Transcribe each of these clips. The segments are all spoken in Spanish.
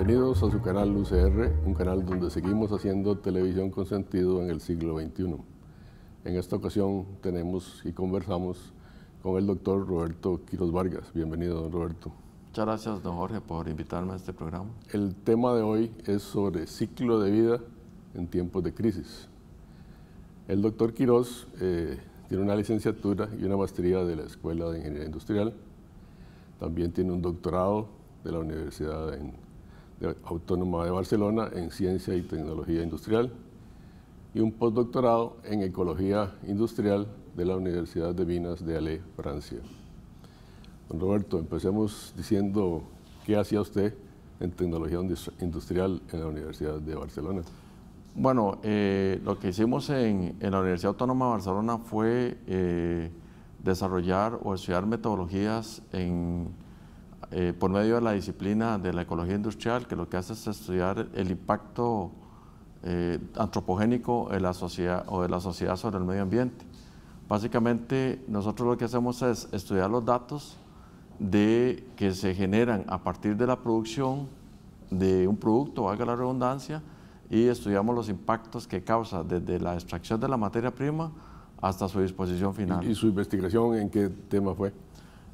Bienvenidos a su canal UCR, un canal donde seguimos haciendo televisión con sentido en el siglo XXI. En esta ocasión tenemos y conversamos con el doctor Roberto Quiroz Vargas. Bienvenido, don Roberto. Muchas gracias, don Jorge, por invitarme a este programa. El tema de hoy es sobre ciclo de vida en tiempos de crisis. El doctor Quiroz tiene una licenciatura y una maestría de la Escuela de Ingeniería Industrial. También tiene un doctorado de la Universidad Autónoma de Barcelona en Ciencia y Tecnología Industrial y un postdoctorado en Ecología Industrial de la Universidad de Minas de Alès, Francia. Don Roberto, empecemos diciendo qué hacía usted en Tecnología Industrial en la Universidad de Barcelona. Bueno, lo que hicimos en la Universidad Autónoma de Barcelona fue desarrollar o estudiar metodologías por medio de la disciplina de la ecología industrial, que lo que hace es estudiar el impacto antropogénico de la sociedad sobre el medio ambiente. Básicamente, nosotros lo que hacemos es estudiar los datos que se generan a partir de la producción de un producto, valga la redundancia, y estudiamos los impactos que causa desde la extracción de la materia prima hasta su disposición final. ¿Y su investigación en qué tema fue?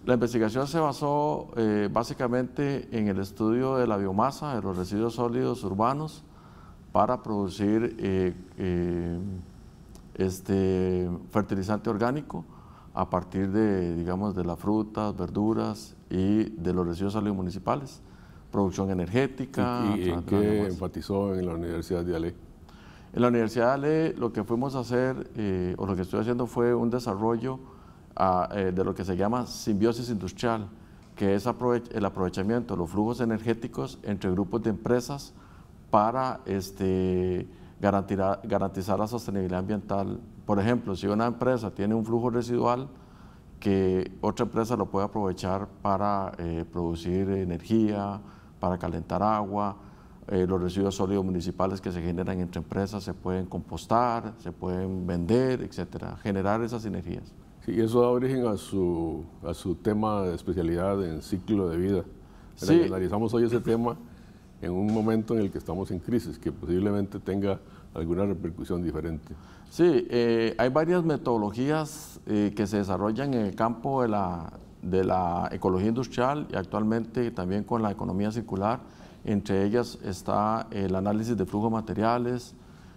La investigación se basó básicamente en el estudio de la biomasa, de los residuos sólidos urbanos, para producir fertilizante orgánico a partir de, digamos, de las frutas, verduras y de los residuos sólidos municipales, producción energética. ¿Y en qué enfatizó en la Universidad de Alès? En la Universidad de Alès lo que fuimos a hacer, o lo que estoy haciendo, fue un desarrollo de lo que se llama simbiosis industrial, que es el aprovechamiento de los flujos energéticos entre grupos de empresas para garantizar la sostenibilidad ambiental. Por ejemplo, si una empresa tiene un flujo residual, que otra empresa lo puede aprovechar para producir energía, para calentar agua. Los residuos sólidos municipales que se generan entre empresas se pueden compostar, se pueden vender, etcétera, generar esas sinergias. Sí, eso da origen a su tema de especialidad en ciclo de vida. Sí. Analizamos hoy ese tema en un momento en el que estamos en crisis, que posiblemente tenga alguna repercusión diferente. Sí, hay varias metodologías que se desarrollan en el campo de la ecología industrial y actualmente también con la economía circular. Entre ellas está el análisis de flujos materiales,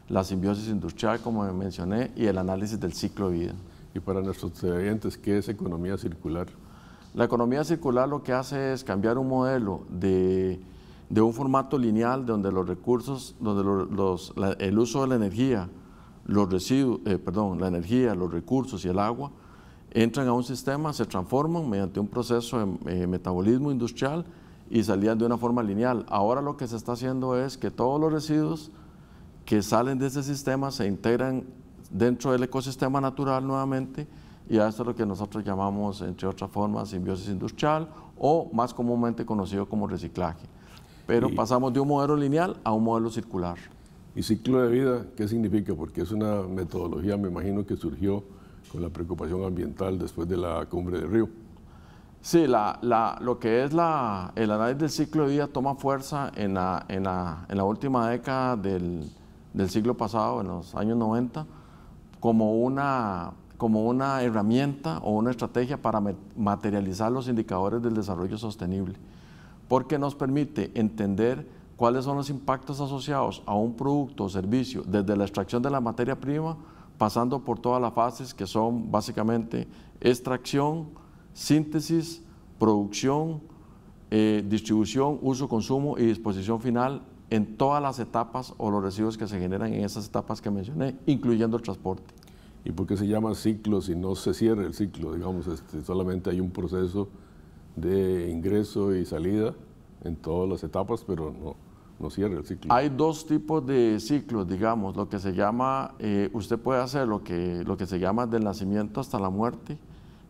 la simbiosis industrial, como mencioné, y el análisis del ciclo de vida. Y para nuestros televidentes, ¿qué es economía circular? La economía circular lo que hace es cambiar un modelo de un formato lineal donde los recursos, donde el uso de la energía, los residuos, la energía, los recursos y el agua entran a un sistema, se transforman mediante un proceso de metabolismo industrial y salían de una forma lineal. Ahora lo que se está haciendo es que todos los residuos que salen de ese sistema se integran dentro del ecosistema natural nuevamente, y a esto es lo que nosotros llamamos, entre otras formas, simbiosis industrial o más comúnmente conocido como reciclaje. Pero pasamos de un modelo lineal a un modelo circular. ¿Y ciclo de vida qué significa? Porque es una metodología, me imagino, que surgió con la preocupación ambiental después de la Cumbre de Río. Sí, lo que es el análisis del ciclo de vida toma fuerza en la última década del siglo pasado, en los años 90, como una herramienta o una estrategia para materializar los indicadores del desarrollo sostenible, porque nos permite entender cuáles son los impactos asociados a un producto o servicio desde la extracción de la materia prima, pasando por todas las fases que son básicamente extracción, síntesis, producción, distribución, uso, consumo y disposición final en todas las etapas o los residuos que se generan en esas etapas que mencioné, incluyendo el transporte. ¿Y por qué se llama ciclo si no se cierra el ciclo? Digamos, solamente hay un proceso de ingreso y salida en todas las etapas, pero no cierra el ciclo. Hay dos tipos de ciclos, digamos, lo que se llama, usted puede hacer lo que se llama del nacimiento hasta la muerte,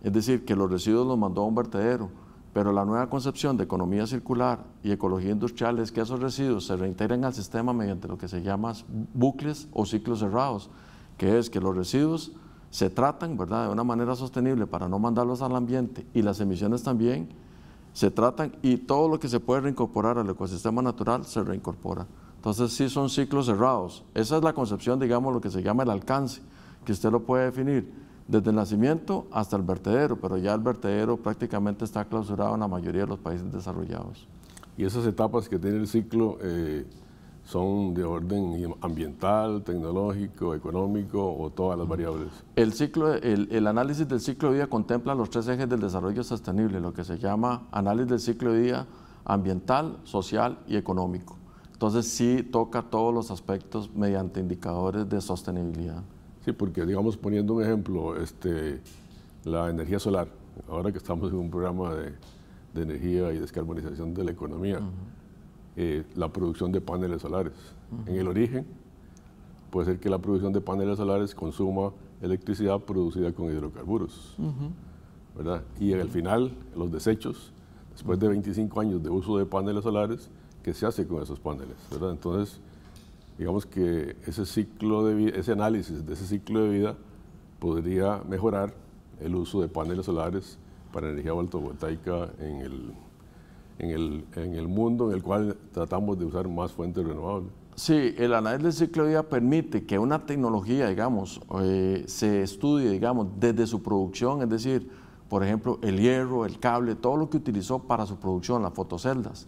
es decir, que los residuos los mandó a un vertedero, pero la nueva concepción de economía circular y ecología industrial es que esos residuos se reintegran al sistema mediante lo que se llama bucles o ciclos cerrados, que es que los residuos se tratan, ¿verdad?, de una manera sostenible para no mandarlos al ambiente y las emisiones también, se tratan y todo lo que se puede reincorporar al ecosistema natural se reincorpora. Entonces sí son ciclos cerrados. Esa es la concepción, digamos, lo que se llama el alcance, que usted lo puede definir desde el nacimiento hasta el vertedero, pero ya el vertedero prácticamente está clausurado en la mayoría de los países desarrollados. Y esas etapas que tiene el ciclo son de orden ambiental, tecnológico, económico o todas las variables. El análisis del ciclo de vida contempla los 3 ejes del desarrollo sostenible, lo que se llama análisis del ciclo de vida ambiental, social y económico. Entonces sí toca todos los aspectos mediante indicadores de sostenibilidad. Sí, porque digamos, poniendo un ejemplo, la energía solar, ahora que estamos en un programa de energía y descarbonización de la economía, la producción de paneles solares. En el origen, puede ser que la producción de paneles solares consuma electricidad producida con hidrocarburos, ¿verdad? Y al final, los desechos, después de 25 años de uso de paneles solares, ¿qué se hace con esos paneles, ¿verdad? Entonces, digamos que ese análisis de ese ciclo de vida podría mejorar el uso de paneles solares para energía fotovoltaica en el mundo en el cual tratamos de usar más fuentes renovables. Sí, el análisis del ciclo de vida permite que una tecnología, digamos, se estudie, digamos, desde su producción, es decir, por ejemplo, el hierro, el cable, todo lo que utilizó para su producción, las fotoceldas.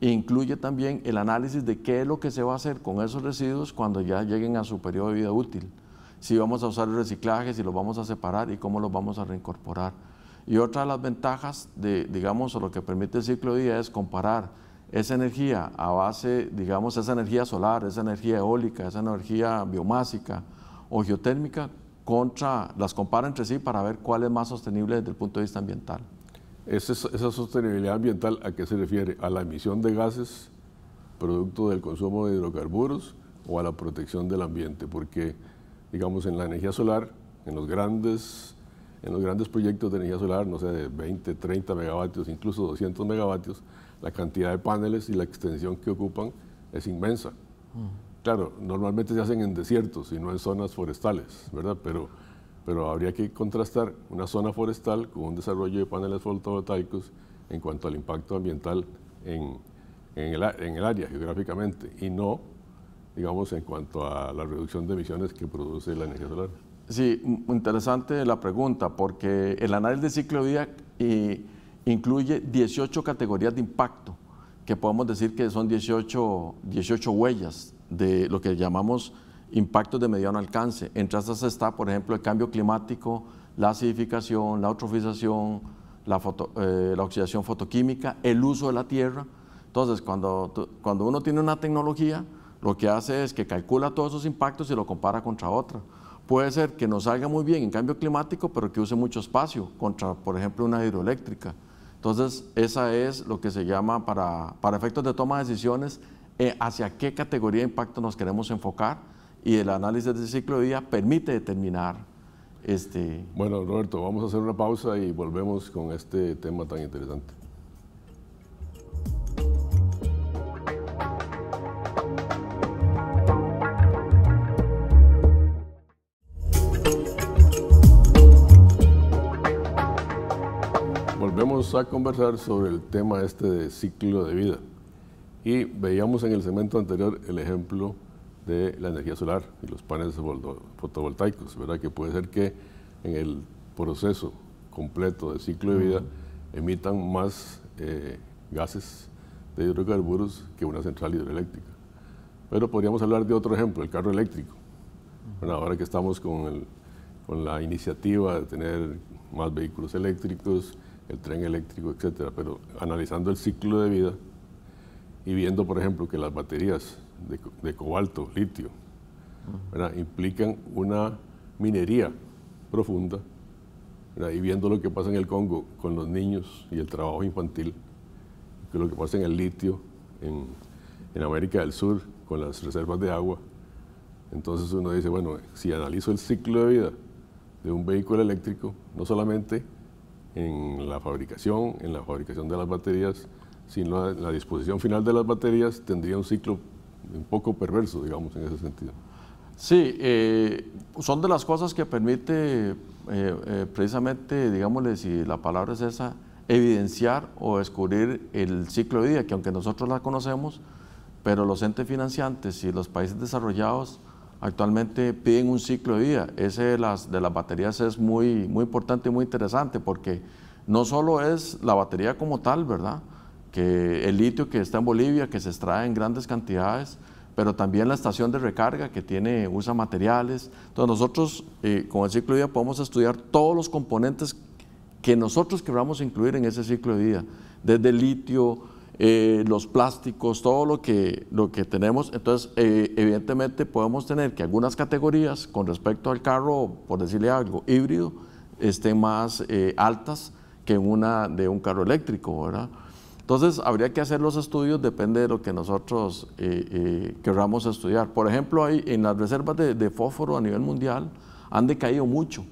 E incluye también el análisis de qué es lo que se va a hacer con esos residuos cuando ya lleguen a su periodo de vida útil. Si vamos a usar el reciclaje, si los vamos a separar y cómo los vamos a reincorporar. Y otra de las ventajas digamos, lo que permite el ciclo de vida es comparar esa energía a base, digamos, esa energía solar, esa energía eólica, esa energía biomásica o geotérmica, las compara entre sí para ver cuál es más sostenible desde el punto de vista ambiental. Esa sostenibilidad ambiental, ¿a qué se refiere? ¿A la emisión de gases producto del consumo de hidrocarburos o a la protección del ambiente? Porque, digamos, en la energía solar, en los grandes proyectos de energía solar, no sé, de 20, 30 megavatios, incluso 200 megavatios, la cantidad de paneles y la extensión que ocupan es inmensa. Claro, normalmente se hacen en desiertos y no en zonas forestales, ¿verdad? Pero habría que contrastar una zona forestal con un desarrollo de paneles fotovoltaicos en cuanto al impacto ambiental en el área geográficamente y no, digamos, en cuanto a la reducción de emisiones que produce la energía solar. Sí, interesante la pregunta, porque el análisis de ciclo de vida incluye 18 categorías de impacto, que podemos decir que son 18 huellas de lo que llamamos impactos de mediano alcance. Entre estas está, por ejemplo, el cambio climático, la acidificación, la eutrofización, la oxidación fotoquímica, el uso de la tierra. Entonces, cuando uno tiene una tecnología, lo que hace es que calcula todos esos impactos y lo compara contra otra. Puede ser que nos salga muy bien en cambio climático, pero que use mucho espacio contra, por ejemplo, una hidroeléctrica. Entonces, esa es lo que se llama, para efectos de toma de decisiones, hacia qué categoría de impacto nos queremos enfocar, y el análisis del ciclo de vida permite determinar. Bueno, Roberto, vamos a hacer una pausa y volvemos con este tema tan interesante. Volvemos a conversar sobre el tema de ciclo de vida y veíamos en el segmento anterior el ejemplo de la energía solar y los paneles fotovoltaicos, ¿verdad? Que puede ser que en el proceso completo del ciclo de vida emitan más gases de hidrocarburos que una central hidroeléctrica. Pero podríamos hablar de otro ejemplo, el carro eléctrico. Bueno, ahora que estamos con la iniciativa de tener más vehículos eléctricos, el tren eléctrico, etcétera, pero analizando el ciclo de vida y viendo, por ejemplo, que las baterías de cobalto, litio, ¿verdad? Implican una minería profunda, ¿verdad? Y viendo lo que pasa en el Congo con los niños y el trabajo infantil, que lo que pasa en el litio en América del Sur con las reservas de agua, entonces uno dice, bueno, si analizo el ciclo de vida de un vehículo eléctrico, no solamente en la fabricación de las baterías, sino en la disposición final de las baterías, tendría un ciclo un poco perverso, digamos, en ese sentido. Sí, son de las cosas que permite precisamente, digámosle, si la palabra es esa, evidenciar o descubrir el ciclo de vida, que aunque nosotros la conocemos, pero los entes financiantes y los países desarrollados actualmente piden un ciclo de vida. Ese de las baterías es muy importante y muy interesante, porque no solo es la batería como tal, ¿verdad? Que el litio que está en Bolivia, que se extrae en grandes cantidades, pero también la estación de recarga que usa materiales. Entonces nosotros con el ciclo de vida podemos estudiar todos los componentes que nosotros queramos incluir en ese ciclo de vida, desde el litio, los plásticos, todo lo que tenemos. Entonces evidentemente podemos tener que algunas categorías con respecto al carro, por decirle algo, híbrido, estén más altas que una de un carro eléctrico, ¿verdad? Entonces habría que hacer los estudios, depende de lo que nosotros queramos estudiar. Por ejemplo, en las reservas de fósforo a nivel mundial han decaído mucho,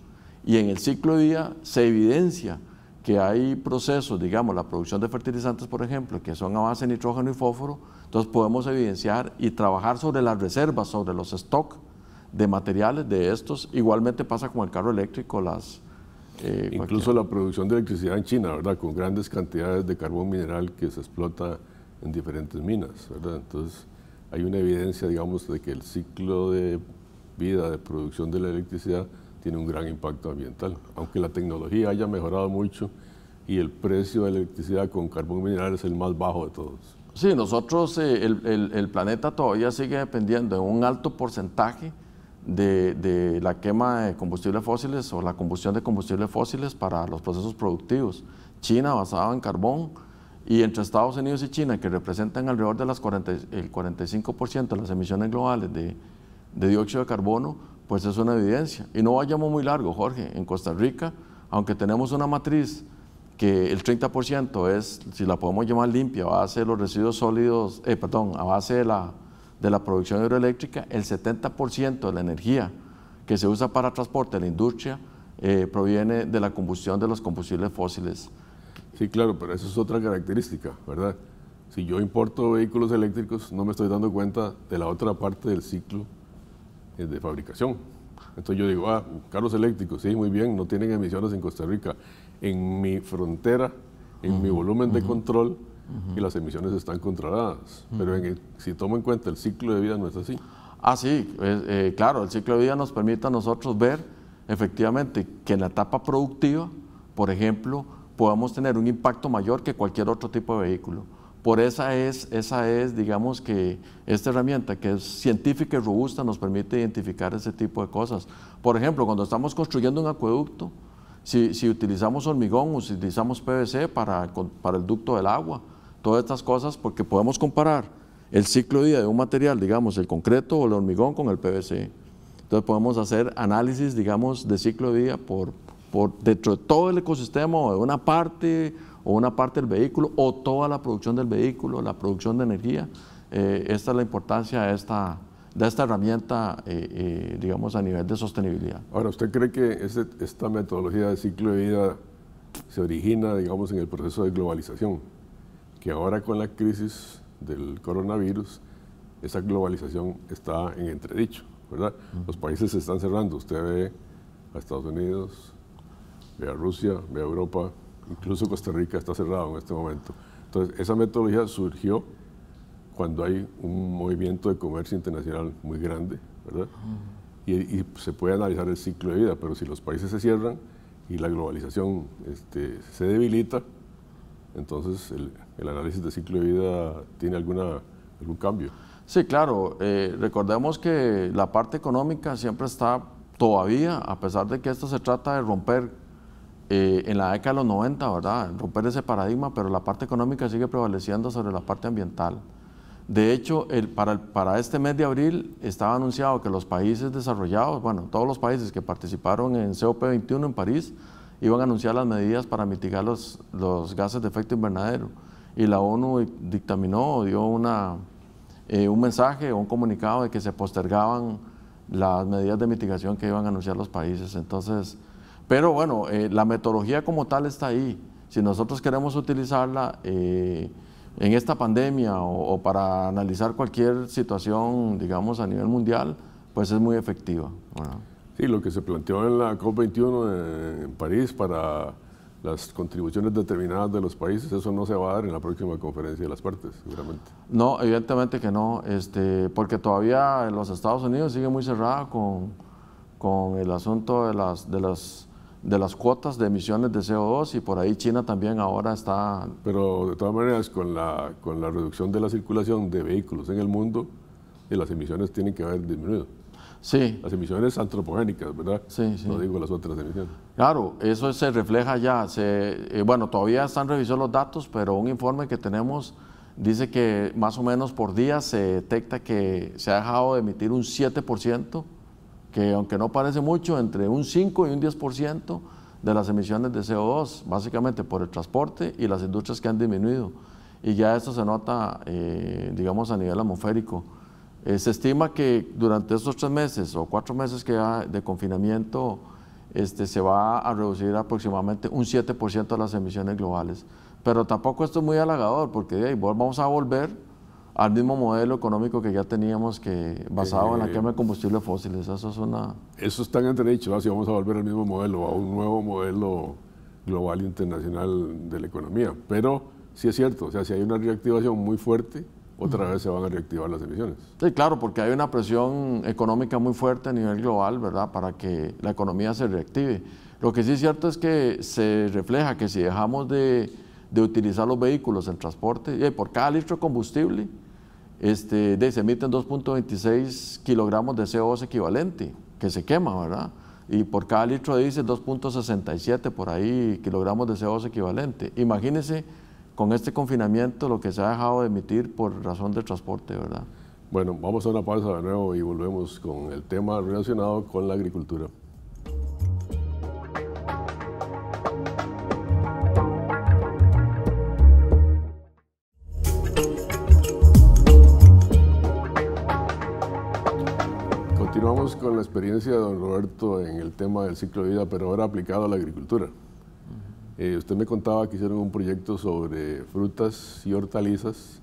y en el ciclo de vida se evidencia que hay procesos, digamos, la producción de fertilizantes, por ejemplo, que son a base de nitrógeno y fósforo. Entonces podemos evidenciar y trabajar sobre las reservas, sobre los stocks de materiales de estos. Igualmente pasa con el carro eléctrico, incluso la producción de electricidad en China, ¿verdad? Con grandes cantidades de carbón mineral que se explota en diferentes minas, ¿verdad? Entonces hay una evidencia, digamos, de que el ciclo de vida de producción de la electricidad tiene un gran impacto ambiental. Aunque la tecnología haya mejorado mucho y el precio de la electricidad con carbón mineral es el más bajo de todos. Sí, nosotros, el planeta todavía sigue dependiendo en un alto porcentaje de la quema de combustibles fósiles o la combustión de combustibles fósiles para los procesos productivos. China basada en carbón, y entre Estados Unidos y China, que representan alrededor del 45% de las emisiones globales de dióxido de carbono, pues es una evidencia. Y no vayamos muy largo, Jorge. En Costa Rica, aunque tenemos una matriz que el 30% es, si la podemos llamar limpia, a base de los residuos sólidos, a base de la producción hidroeléctrica, el 70% de la energía que se usa para transporte de la industria proviene de la combustión de los combustibles fósiles. Sí, claro, pero eso es otra característica, ¿verdad? Si yo importo vehículos eléctricos, no me estoy dando cuenta de la otra parte del ciclo de fabricación. Entonces yo digo, carros eléctricos, sí, muy bien, no tienen emisiones en Costa Rica. En mi frontera, en mi volumen de control, y las emisiones están controladas. Pero si tomo en cuenta el ciclo de vida, no es así. Sí, claro, el ciclo de vida nos permite a nosotros ver efectivamente que en la etapa productiva, por ejemplo, podamos tener un impacto mayor que cualquier otro tipo de vehículo. Por esa es, digamos, que esta herramienta que es científica y robusta nos permite identificar ese tipo de cosas. Por ejemplo, cuando estamos construyendo un acueducto, si utilizamos hormigón o si utilizamos PVC para el ducto del agua, todas estas cosas, porque podemos comparar el ciclo de vida de un material, digamos, el concreto o el hormigón con el PVC. Entonces podemos hacer análisis, digamos, de ciclo de vida por dentro de todo el ecosistema, o de una parte del vehículo, o toda la producción del vehículo, la producción de energía. Esta es la importancia de esta herramienta, digamos, a nivel de sostenibilidad. Ahora, ¿usted cree que esta metodología de ciclo de vida se origina, digamos, en el proceso de globalización? Que ahora con la crisis del coronavirus, esa globalización está en entredicho, ¿verdad? Los países se están cerrando. Usted ve a Estados Unidos, ve a Rusia, ve a Europa, incluso Costa Rica está cerrado en este momento. Entonces, esa metodología surgió cuando hay un movimiento de comercio internacional muy grande, ¿verdad? Y se puede analizar el ciclo de vida, pero si los países se cierran y la globalización se debilita, entonces el análisis de ciclo de vida tiene algún cambio. Sí, claro. Recordemos que la parte económica siempre está todavía, a pesar de que esto se trata de romper en la década de los 90, ¿verdad? Romper ese paradigma, pero la parte económica sigue prevaleciendo sobre la parte ambiental. De hecho, para este mes de abril estaba anunciado que los países desarrollados, bueno, todos los países que participaron en COP21 en París, iban a anunciar las medidas para mitigar los gases de efecto invernadero. Y la ONU dictaminó, dio un mensaje o un comunicado de que se postergaban las medidas de mitigación que iban a anunciar los países. Entonces, pero bueno, la metodología como tal está ahí. Si nosotros queremos utilizarla en esta pandemia o para analizar cualquier situación, digamos, a nivel mundial, pues es muy efectiva. Bueno. Sí, lo que se planteó en la COP21 en París para las contribuciones determinadas de los países, eso no se va a dar en la próxima conferencia de las partes, seguramente. No, evidentemente que no, porque todavía los Estados Unidos sigue muy cerrada con el asunto de las cuotas de emisiones de CO2 y por ahí China también ahora está... Pero de todas maneras, con la reducción de la circulación de vehículos en el mundo, las emisiones tienen que haber disminuido. Sí. Las emisiones antropogénicas, ¿verdad? Sí, sí. No digo las otras emisiones. Claro, eso se refleja ya. Bueno, todavía están revisando los datos, pero un informe que tenemos dice que más o menos por día se detecta que se ha dejado de emitir un 7%, que aunque no parece mucho, entre un 5 y un 10% de las emisiones de CO2, básicamente por el transporte y las industrias que han disminuido. Y ya esto se nota, digamos, a nivel atmosférico. Se estima que durante estos 3 meses o 4 meses que hay de confinamiento, se va a reducir aproximadamente un 7% de las emisiones globales. Pero tampoco esto es muy halagador, porque de ahí vamos a volver al mismo modelo económico que ya teníamos, basado en la quema de combustibles fósiles. Eso es una... Eso está en entredicho, ¿no? Si vamos a volver al mismo modelo, a un nuevo modelo global internacional de la economía. Pero sí es cierto, o sea, si hay una reactivación muy fuerte, otra vez se van a reactivar las emisiones. Sí, claro, porque hay una presión económica muy fuerte a nivel global, ¿verdad?, para que la economía se reactive. Lo que sí es cierto es que se refleja que si dejamos de utilizar los vehículos en transporte, por cada litro de combustible, se emiten 2.26 kilogramos de CO2 equivalente, que se quema, ¿verdad? Y por cada litro de diésel, 2.67 por ahí kilogramos de CO2 equivalente. Imagínense con este confinamiento lo que se ha dejado de emitir por razón del transporte, ¿verdad? Bueno, vamos a una pausa de nuevo y volvemos con el tema relacionado con la agricultura. Continuamos con la experiencia de don Roberto en el tema del ciclo de vida, pero ahora aplicado a la agricultura. Usted me contaba que hicieron un proyecto sobre frutas y hortalizas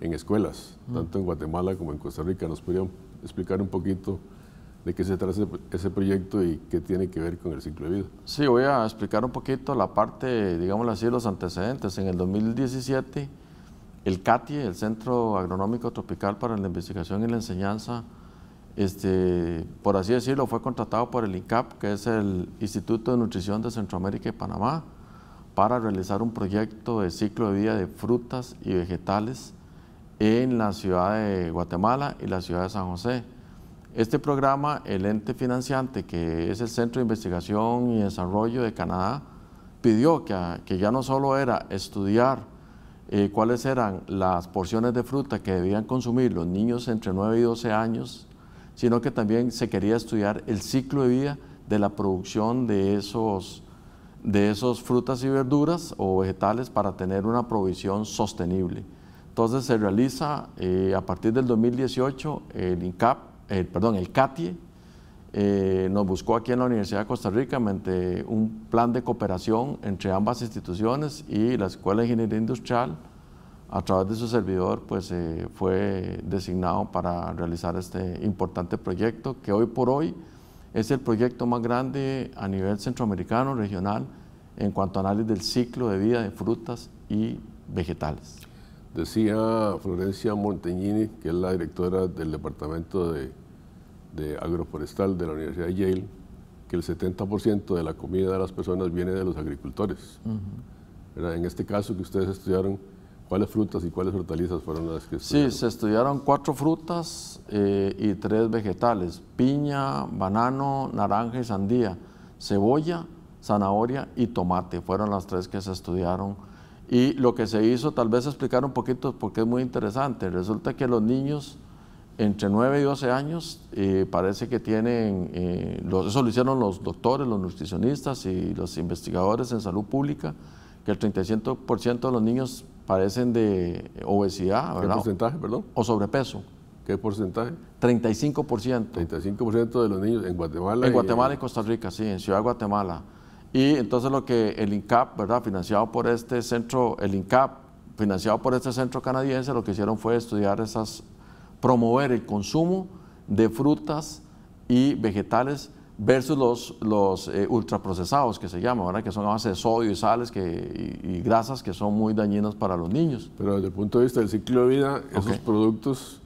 en escuelas, tanto en Guatemala como en Costa Rica. ¿Nos podrían explicar un poquito de qué se trata ese proyecto y qué tiene que ver con el ciclo de vida? Sí, voy a explicar un poquito la parte, digámoslo así, los antecedentes. En el 2017, el CATIE, el Centro Agronómico Tropical para la Investigación y la Enseñanza, por así decirlo, fue contratado por el INCAP, que es el Instituto de Nutrición de Centroamérica y Panamá, para realizar un proyecto de ciclo de vida de frutas y vegetales en la ciudad de Guatemala y la ciudad de San José. Este programa, el ente financiante, que es el Centro de Investigación y Desarrollo de Canadá, pidió que ya no solo era estudiar cuáles eran las porciones de fruta que debían consumir los niños entre 9 y 12 años, sino que también se quería estudiar el ciclo de vida de la producción de esos frutas y verduras o vegetales para tener una provisión sostenible. Entonces se realiza a partir del 2018 el CATIE nos buscó aquí en la Universidad de Costa Rica mediante un plan de cooperación entre ambas instituciones y la Escuela de Ingeniería Industrial. A través de su servidor pues fue designado para realizar este importante proyecto, que hoy por hoy es el proyecto más grande a nivel centroamericano, regional, en cuanto a análisis del ciclo de vida de frutas y vegetales. Decía Florencia Montegnini, que es la directora del Departamento de Agroforestal de la Universidad de Yale, que el 70% de la comida de las personas viene de los agricultores. En este caso que ustedes estudiaron, ¿cuáles frutas y cuáles hortalizas fueron las que estudiaron? Sí, se estudiaron 4 frutas y 3 vegetales: piña, banano, naranja y sandía, cebolla, zanahoria y tomate. Fueron las 3 que se estudiaron. Y lo que se hizo, tal vez explicar un poquito porque es muy interesante. Resulta que los niños entre 9 y 12 años parece que tienen, eso lo hicieron los doctores, los nutricionistas y los investigadores en salud pública, que el 35% de los niños padecen de obesidad, ¿verdad? ¿Qué porcentaje, perdón? O sobrepeso. ¿Qué porcentaje? 35%. 35% de los niños en Guatemala. En Guatemala y Costa Rica, sí, en Ciudad de Guatemala. Y entonces lo que el INCAP, ¿verdad?, financiado por este centro, canadiense, lo que hicieron fue estudiar promover el consumo de frutas y vegetales versus los ultraprocesados, que se llaman, ¿verdad? Que son a base de sodio y sales y grasas que son muy dañinas para los niños. Pero desde el punto de vista del ciclo de vida, esos productos,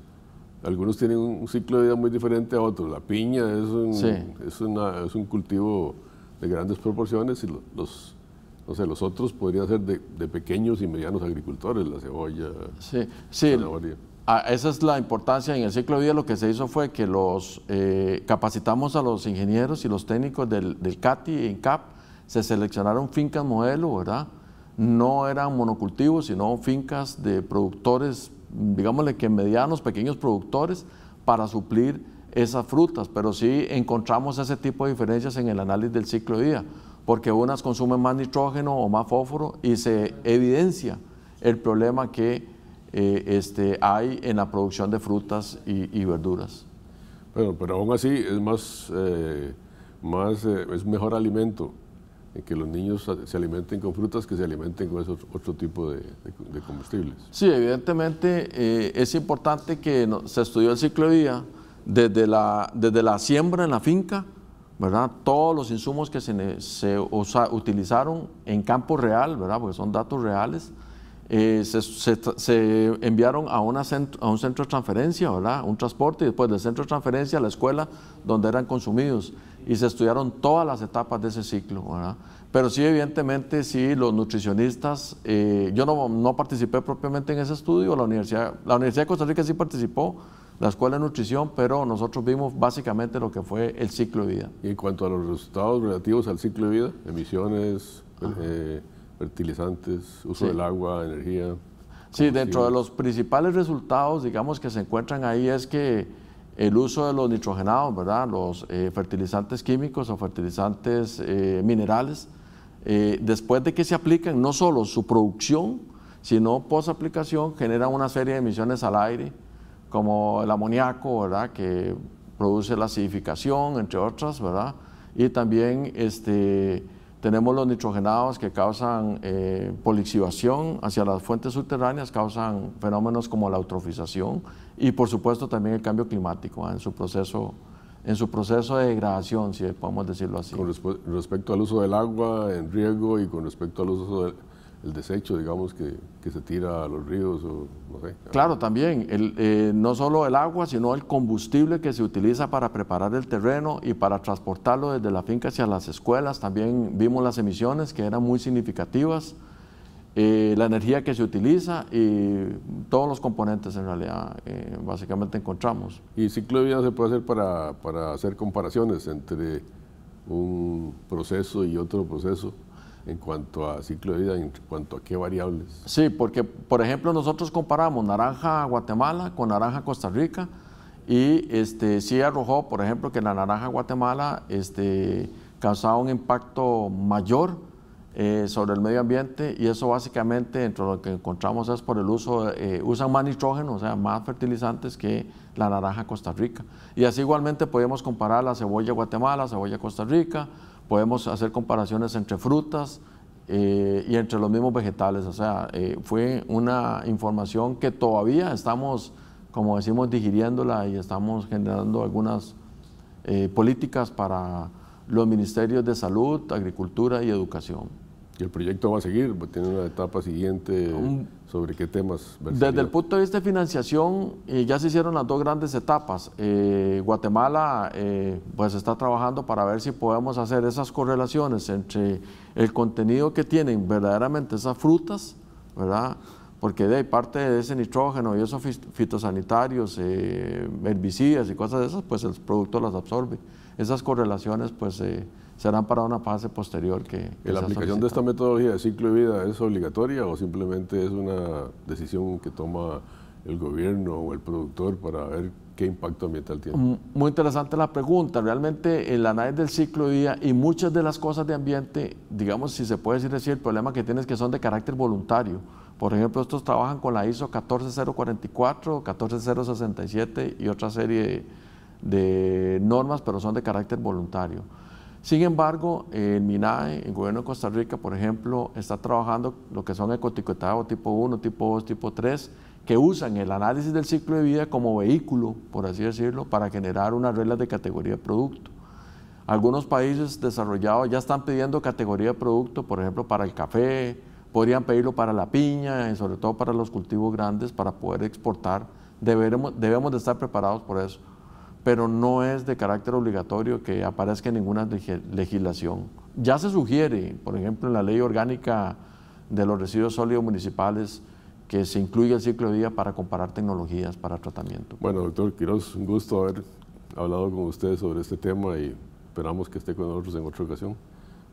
algunos tienen un ciclo de vida muy diferente a otros. La piña es un cultivo de grandes proporciones y los otros podrían ser de pequeños y medianos agricultores, la cebolla, sí, zanahoria. Esa es la importancia. En el ciclo de vida lo que se hizo fue que capacitamos a los ingenieros y los técnicos del CATI y INCAP, se seleccionaron fincas modelo, ¿verdad? No eran monocultivos, sino fincas de productores, digámosle que medianos, pequeños productores, para suplir esas frutas, pero sí encontramos ese tipo de diferencias en el análisis del ciclo de vida, porque unas consumen más nitrógeno o más fósforo y se evidencia el problema que hay en la producción de frutas y verduras. Bueno, pero aún así es es mejor alimento que los niños se alimenten con frutas que se alimenten con otro tipo de combustibles. Sí, evidentemente es importante que se estudió el ciclo de vida desde la siembra en la finca, ¿verdad? Todos los insumos que se utilizaron en campo real, ¿verdad? Porque son datos reales. Se enviaron a un centro de transferencia, ¿verdad? Un transporte, y después del centro de transferencia a la escuela donde eran consumidos, y se estudiaron todas las etapas de ese ciclo, ¿verdad? Pero sí, evidentemente, sí, los nutricionistas, yo no participé propiamente en ese estudio, la Universidad de Costa Rica sí participó, la Escuela de Nutrición, pero nosotros vimos básicamente lo que fue el ciclo de vida. Y en cuanto a los resultados relativos al ciclo de vida, emisiones, fertilizantes, uso del agua, energía. Sí, dentro de los principales resultados, digamos, que se encuentran ahí es que el uso de los nitrogenados, ¿verdad? Los fertilizantes químicos o fertilizantes minerales, después de que se aplican, no solo su producción, sino post aplicación, generan una serie de emisiones al aire, como el amoníaco, ¿verdad? Que produce la acidificación, entre otras, ¿verdad? Y también tenemos los nitrogenados que causan polixivación hacia las fuentes subterráneas, causan fenómenos como la eutrofización y por supuesto también el cambio climático en su proceso de degradación, si podemos decirlo así. Con respecto al uso del agua en riego y con respecto al uso del desecho, digamos, que se tira a los ríos o no sé. Claro, también, no solo el agua, sino el combustible que se utiliza para preparar el terreno y para transportarlo desde la finca hacia las escuelas. También vimos las emisiones que eran muy significativas, la energía que se utiliza y todos los componentes en realidad básicamente encontramos. ¿Y ciclo de vida se puede hacer para hacer comparaciones entre un proceso y otro proceso? En cuanto a ciclo de vida, en cuanto a qué variables. Sí, porque por ejemplo nosotros comparamos naranja Guatemala con naranja Costa Rica y sí arrojó, por ejemplo, que la naranja Guatemala causaba un impacto mayor sobre el medio ambiente, y eso básicamente entre lo que encontramos es por el uso, usan más nitrógeno, o sea, más fertilizantes que la naranja Costa Rica. Y así igualmente podemos comparar la cebolla Guatemala, cebolla Costa Rica, podemos hacer comparaciones entre frutas y entre los mismos vegetales. O sea, fue una información que todavía estamos, como decimos, digiriéndola y estamos generando algunas políticas para los ministerios de salud, agricultura y educación. ¿Y el proyecto va a seguir? ¿Tiene una etapa siguiente sobre qué temas versaría? Desde el punto de vista de financiación, ya se hicieron las dos grandes etapas. Guatemala pues está trabajando para ver si podemos hacer esas correlaciones entre el contenido que tienen verdaderamente esas frutas, ¿verdad? Porque de parte de ese nitrógeno y esos fitosanitarios, herbicidas y cosas de esas, pues el producto las absorbe. Esas correlaciones pues serán para una fase posterior que ¿La aplicación de esta metodología de ciclo de vida es obligatoria o simplemente es una decisión que toma el gobierno o el productor para ver qué impacto ambiental tiene? Muy interesante la pregunta. Realmente el análisis del ciclo de vida y muchas de las cosas de ambiente, digamos, si se puede decir así, el problema que tienen es que son de carácter voluntario. Por ejemplo, estos trabajan con la ISO 14044, 14067 y otra serie de normas, pero son de carácter voluntario. Sin embargo, el MINAE, el gobierno de Costa Rica, por ejemplo, está trabajando lo que son ecoetiquetado tipo 1, tipo 2, tipo 3, que usan el análisis del ciclo de vida como vehículo, por así decirlo, para generar unas reglas de categoría de producto. Algunos países desarrollados ya están pidiendo categoría de producto, por ejemplo, para el café, podrían pedirlo para la piña y sobre todo para los cultivos grandes para poder exportar. Debemos de estar preparados por eso, pero no es de carácter obligatorio que aparezca en ninguna legislación. Ya se sugiere, por ejemplo, en la Ley Orgánica de los Residuos Sólidos Municipales, que se incluya el ciclo de vida para comparar tecnologías para tratamiento. Bueno, doctor Quiroz, un gusto haber hablado con usted sobre este tema y esperamos que esté con nosotros en otra ocasión.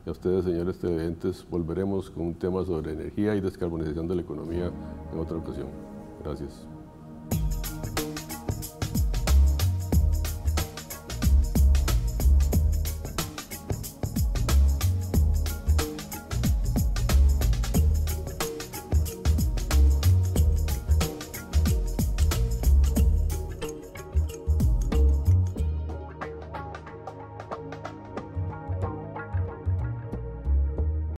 Y a ustedes, señores televidentes, volveremos con un tema sobre energía y descarbonización de la economía en otra ocasión. Gracias.